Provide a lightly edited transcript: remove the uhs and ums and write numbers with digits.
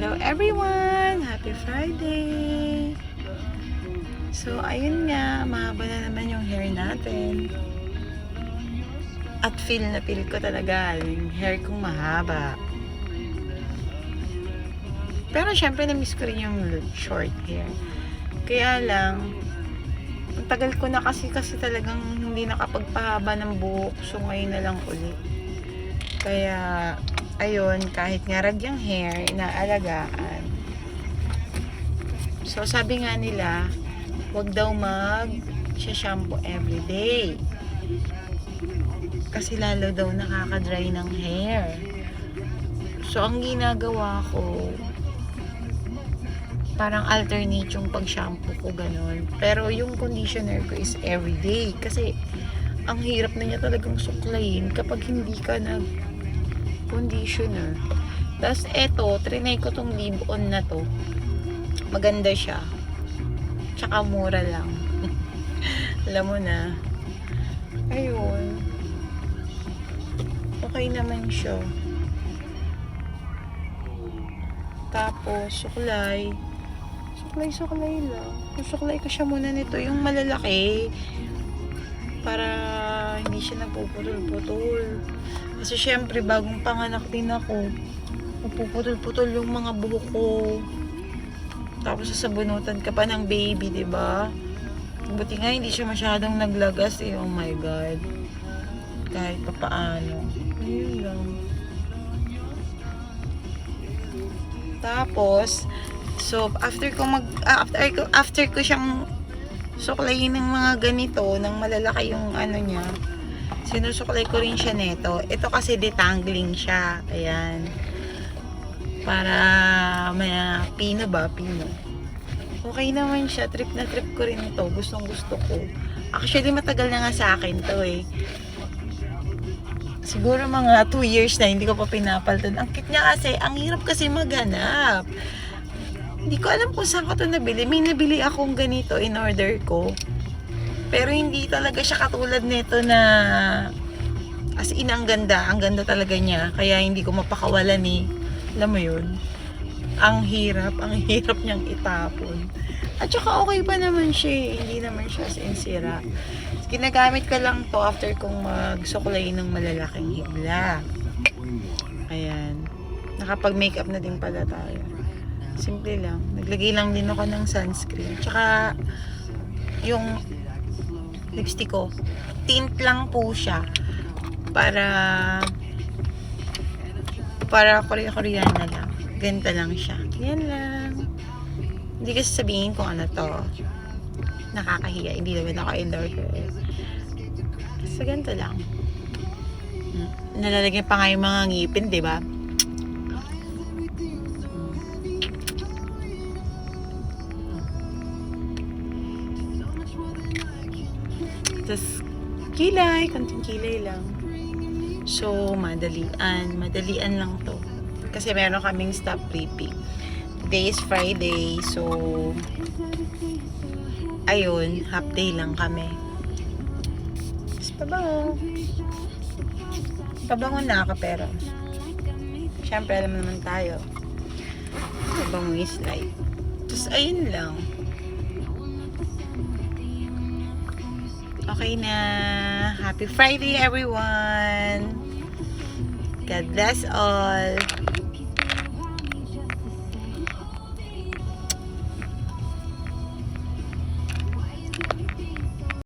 Hello everyone! Happy Friday! So, ayun nga, mahaba na naman yung hair natin. At feel na feel ko talaga yung hair kong mahaba. Pero syempre na-miss ko rin yung short hair. Kaya lang, ang tagal ko na kasi talagang hindi nakapagpahaba ng buhok. So, ngayon na lang ulit. Kaya, ayun, kahit ngarag yung hair, inaalagaan. So, sabi nga nila, wag daw mag-shampoo everyday. Kasi lalo daw nakaka-dry ng hair. So, ang ginagawa ko, parang alternate yung pag-shampoo ko, ganun. Pero yung conditioner ko is everyday. Kasi, ang hirap na niya talagang suklayin kapag hindi ka conditioner. Tapos eto, trinay ko tong leave-on na to. Maganda siya. Tsaka mura lang. Alam mo na. Ayun. Okay naman siya. Tapos, suklay. Suklay lang. Suklay ko siya muna nito. Yung malalaki. Para hindi siya napuputol-putol. Kasi syempre, bagong panganak din ako. Puputol-putol yung mga buhok ko. Tapos sasabunutan ka pa ng baby, diba? Buti nga, hindi siya masyadong naglagas eh. Oh my God. Kahit pa paano. Ayun lang. Tapos, so, after ko siyang suklayin ng mga ganito, ng malalaki yung ano niya, sinusuklay ko rin siya neto. Ito kasi detangling siya. Ayan. Para may pino ba? Pino. Okay naman siya. Trip na trip ko rin ito. Gustong gusto ko. Actually, matagal na nga sa akin to eh. Siguro mga 2 years na hindi ko pa pinapalitan. Ang cute niya kasi. Ang hirap kasi maghanap. Hindi ko alam kung saan ko ito nabili. May nabili akong ganito in order ko. Pero hindi talaga siya katulad nito na as in ang ganda talaga niya. Kaya hindi ko mapakawalan eh. Alam mo yun? Ang hirap niyang itapon. At saka okay pa naman siya eh. Hindi naman siya sinsira. Ginagamit ko lang to after kong magsuklay ng malalaking hibla. Ayan. Nakapag-makeup na din pala tayo. Simple lang. Naglagay lang din ako ng sunscreen. Tsaka yung lipstick ko, tint lang po siya para Korea-Koreana lang. Ganito lang siya. Yan lang. Hindi kasi sabihin kung ano to. Nakakahiya. Hindi naman ako endorser. So, ganito lang. Nalalagyan pa nga yung mga ngipin, diba? Tapos, kilay. Konting kilay lang. So, madalian lang to. Kasi meron kaming stop prepping. Today is Friday. So, ayun, half day lang kami. Tapos, pabango na ako pero syempre, alam naman tayo. Pabango is life. Tapos, ayun lang. Okay na. Happy Friday, everyone. God bless all.